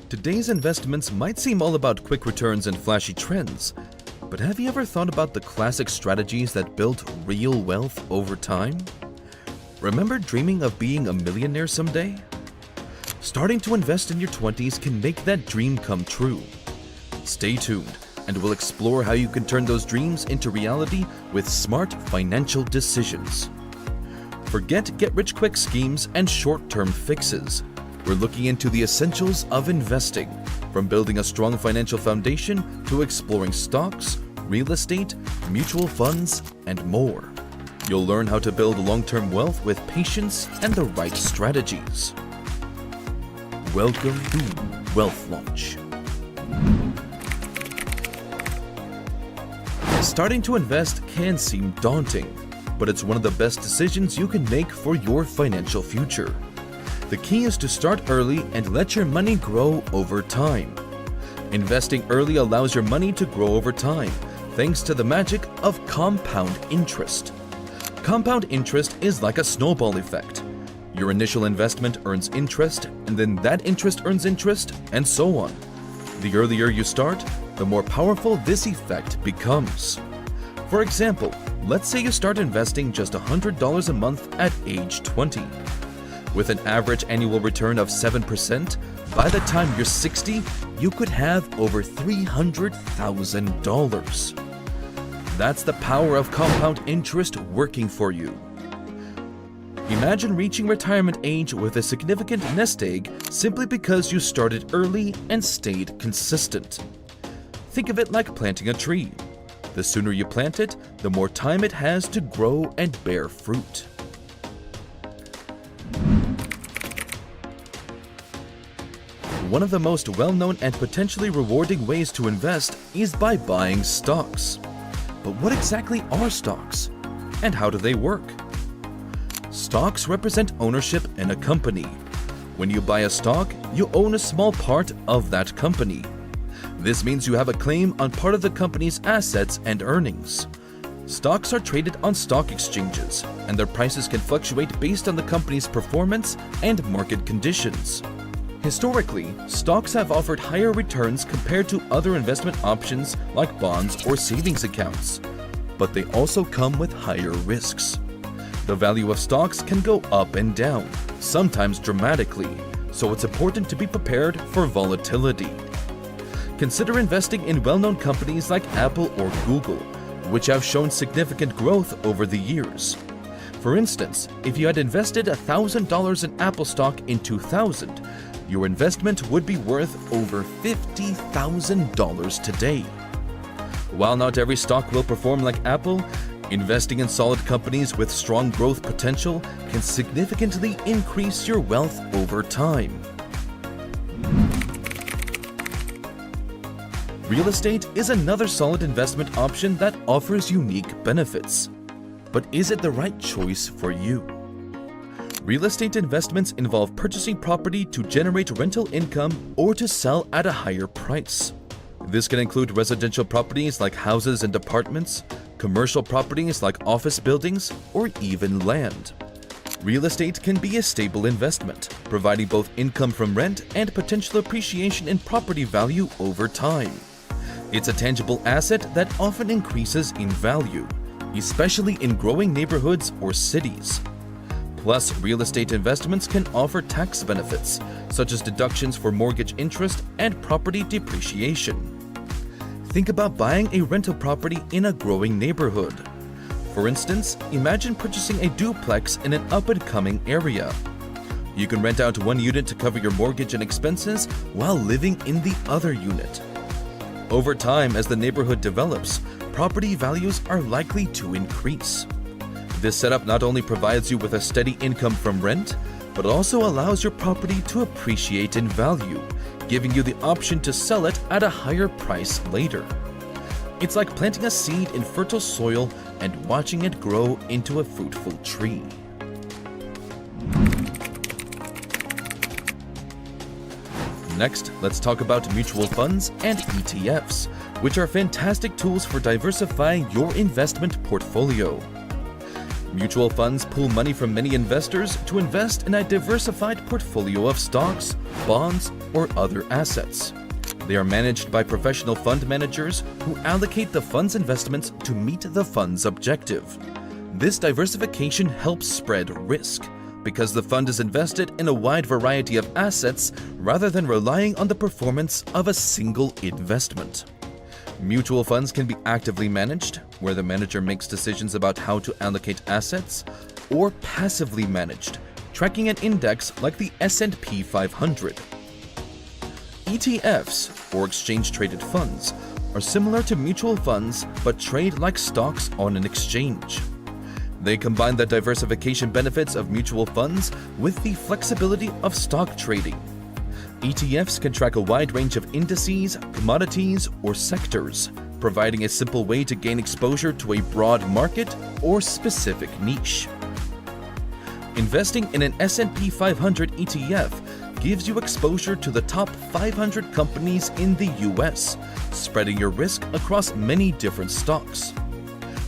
Today's investments might seem all about quick returns and flashy trends, but have you ever thought about the classic strategies that built real wealth over time? Remember dreaming of being a millionaire someday? Starting to invest in your 20s can make that dream come true. Stay tuned, and we'll explore how you can turn those dreams into reality with smart financial decisions. Forget get-rich-quick schemes and short-term fixes. We're looking into the essentials of investing, from building a strong financial foundation to exploring stocks, real estate, mutual funds, and more. You'll learn how to build long-term wealth with patience and the right strategies. Welcome to Wealth Launch. Starting to invest can seem daunting, but it's one of the best decisions you can make for your financial future. The key is to start early and let your money grow over time. Investing early allows your money to grow over time, thanks to the magic of compound interest. Compound interest is like a snowball effect. Your initial investment earns interest, and then that interest earns interest, and so on. The earlier you start, the more powerful this effect becomes. For example, let's say you start investing just $100 a month at age 20. With an average annual return of 7%, by the time you're 60, you could have over $300,000. That's the power of compound interest working for you. Imagine reaching retirement age with a significant nest egg simply because you started early and stayed consistent. Think of it like planting a tree. The sooner you plant it, the more time it has to grow and bear fruit. One of the most well-known and potentially rewarding ways to invest is by buying stocks. But what exactly are stocks? And how do they work? Stocks represent ownership in a company. When you buy a stock, you own a small part of that company. This means you have a claim on part of the company's assets and earnings. Stocks are traded on stock exchanges, and their prices can fluctuate based on the company's performance and market conditions. Historically, stocks have offered higher returns compared to other investment options like bonds or savings accounts, but they also come with higher risks. The value of stocks can go up and down, sometimes dramatically, so it's important to be prepared for volatility. Consider investing in well-known companies like Apple or Google, which have shown significant growth over the years. For instance, if you had invested $1,000 in Apple stock in 2000, your investment would be worth over $50,000 today. While not every stock will perform like Apple, investing in solid companies with strong growth potential can significantly increase your wealth over time. Real estate is another solid investment option that offers unique benefits. But is it the right choice for you? Real estate investments involve purchasing property to generate rental income or to sell at a higher price. This can include residential properties like houses and apartments, commercial properties like office buildings, or even land. Real estate can be a stable investment, providing both income from rent and potential appreciation in property value over time. It's a tangible asset that often increases in value, especially in growing neighborhoods or cities. Plus, real estate investments can offer tax benefits, such as deductions for mortgage interest and property depreciation. Think about buying a rental property in a growing neighborhood. For instance, imagine purchasing a duplex in an up-and-coming area. You can rent out one unit to cover your mortgage and expenses while living in the other unit. Over time, as the neighborhood develops, property values are likely to increase. This setup not only provides you with a steady income from rent, but also allows your property to appreciate in value, giving you the option to sell it at a higher price later. It's like planting a seed in fertile soil and watching it grow into a fruitful tree. Next, let's talk about mutual funds and ETFs, which are fantastic tools for diversifying your investment portfolio. Mutual funds pool money from many investors to invest in a diversified portfolio of stocks, bonds, or other assets. They are managed by professional fund managers who allocate the fund's investments to meet the fund's objective. This diversification helps spread risk because the fund is invested in a wide variety of assets rather than relying on the performance of a single investment. Mutual funds can be actively managed, where the manager makes decisions about how to allocate assets, or passively managed, tracking an index like the S&P 500. ETFs, or exchange-traded funds, are similar to mutual funds but trade like stocks on an exchange. They combine the diversification benefits of mutual funds with the flexibility of stock trading. ETFs can track a wide range of indices, commodities, or sectors, providing a simple way to gain exposure to a broad market or specific niche. Investing in an S&P 500 ETF gives you exposure to the top 500 companies in the US, spreading your risk across many different stocks.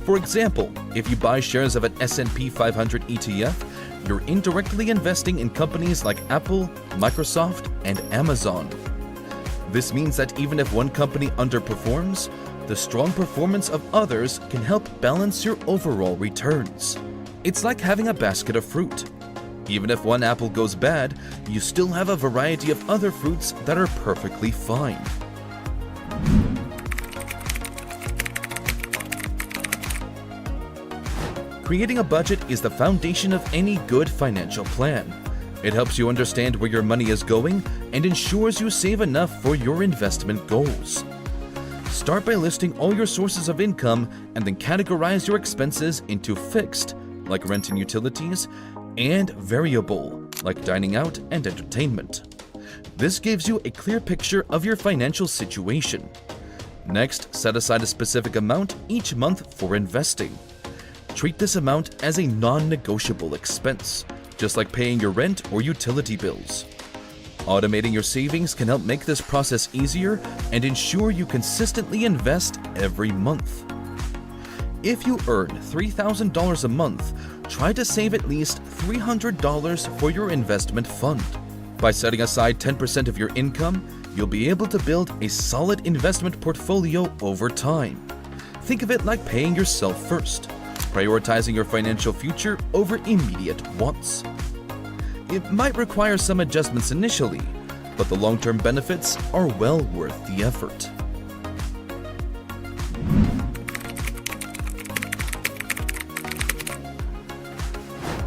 For example, if you buy shares of an S&P 500 ETF, you're indirectly investing in companies like Apple, Microsoft, and Amazon. This means that even if one company underperforms, the strong performance of others can help balance your overall returns. It's like having a basket of fruit. Even if one apple goes bad, you still have a variety of other fruits that are perfectly fine. Creating a budget is the foundation of any good financial plan. It helps you understand where your money is going and ensures you save enough for your investment goals. Start by listing all your sources of income and then categorize your expenses into fixed, like rent and utilities, and variable, like dining out and entertainment. This gives you a clear picture of your financial situation. Next, set aside a specific amount each month for investing. Treat this amount as a non-negotiable expense, just like paying your rent or utility bills. Automating your savings can help make this process easier and ensure you consistently invest every month. If you earn $3,000 a month, try to save at least $300 for your investment fund. By setting aside 10% of your income, you'll be able to build a solid investment portfolio over time. Think of it like paying yourself first, prioritizing your financial future over immediate wants. It might require some adjustments initially, but the long-term benefits are well worth the effort.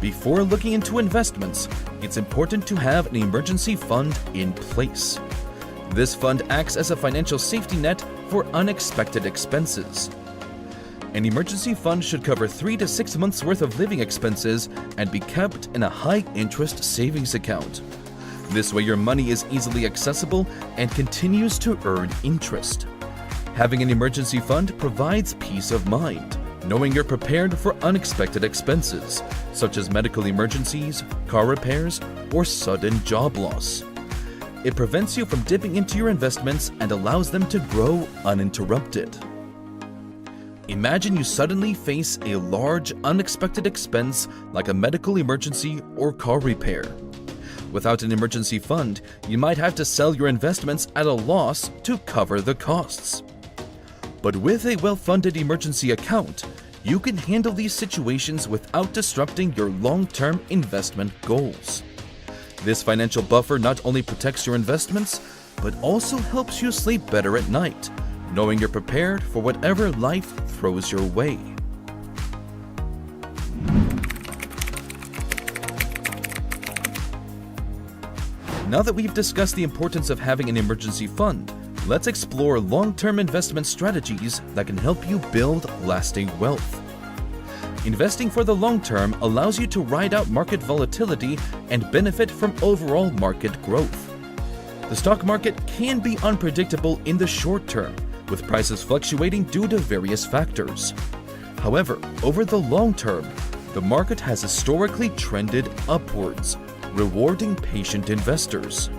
Before looking into investments, it's important to have an emergency fund in place. This fund acts as a financial safety net for unexpected expenses. An emergency fund should cover 3 to 6 months' worth of living expenses and be kept in a high-interest savings account. This way your money is easily accessible and continues to earn interest. Having an emergency fund provides peace of mind, knowing you're prepared for unexpected expenses, such as medical emergencies, car repairs, or sudden job loss. It prevents you from dipping into your investments and allows them to grow uninterrupted. Imagine you suddenly face a large, unexpected expense like a medical emergency or car repair. Without an emergency fund, you might have to sell your investments at a loss to cover the costs. But with a well-funded emergency account, you can handle these situations without disrupting your long-term investment goals. This financial buffer not only protects your investments, but also helps you sleep better at night, knowing you're prepared for whatever life throws your way. Now that we've discussed the importance of having an emergency fund, let's explore long-term investment strategies that can help you build lasting wealth. Investing for the long term allows you to ride out market volatility and benefit from overall market growth. The stock market can be unpredictable in the short term, with prices fluctuating due to various factors. However, over the long term, the market has historically trended upwards, rewarding patient investors.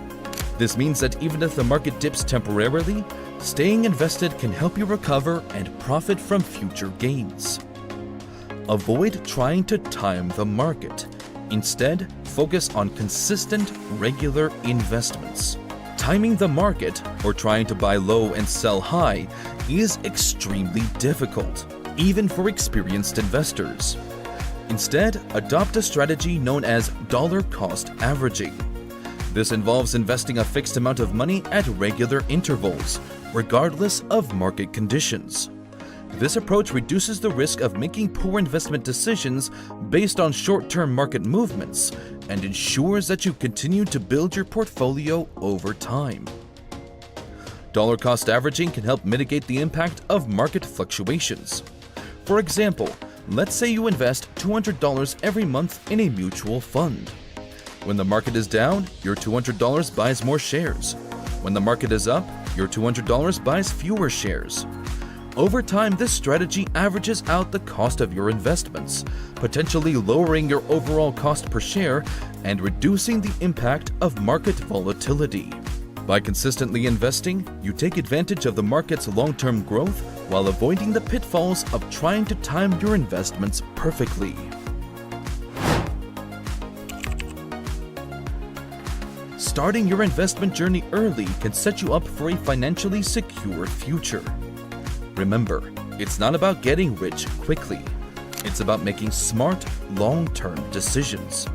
This means that even if the market dips temporarily, staying invested can help you recover and profit from future gains. Avoid trying to time the market. Instead, focus on consistent, regular investments. Timing the market, or trying to buy low and sell high, is extremely difficult, even for experienced investors. Instead, adopt a strategy known as dollar cost averaging. This involves investing a fixed amount of money at regular intervals, regardless of market conditions. This approach reduces the risk of making poor investment decisions based on short-term market movements and ensures that you continue to build your portfolio over time. Dollar cost averaging can help mitigate the impact of market fluctuations. For example, let's say you invest $200 every month in a mutual fund. When the market is down, your $200 buys more shares. When the market is up, your $200 buys fewer shares. Over time, this strategy averages out the cost of your investments, potentially lowering your overall cost per share and reducing the impact of market volatility. By consistently investing, you take advantage of the market's long-term growth while avoiding the pitfalls of trying to time your investments perfectly. Starting your investment journey early can set you up for a financially secure future. Remember, it's not about getting rich quickly. It's about making smart, long-term decisions.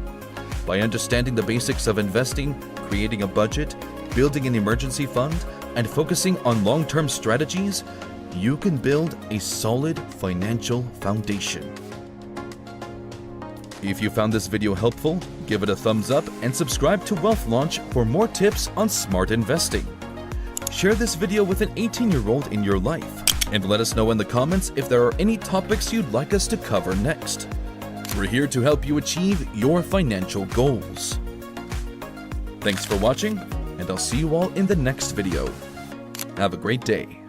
By understanding the basics of investing, creating a budget, building an emergency fund, and focusing on long-term strategies, you can build a solid financial foundation. If you found this video helpful, give it a thumbs up and subscribe to Wealth Launch for more tips on smart investing. Share this video with an 18-year-old in your life, and let us know in the comments if there are any topics you'd like us to cover next. We're here to help you achieve your financial goals. Thanks for watching, and I'll see you all in the next video. Have a great day.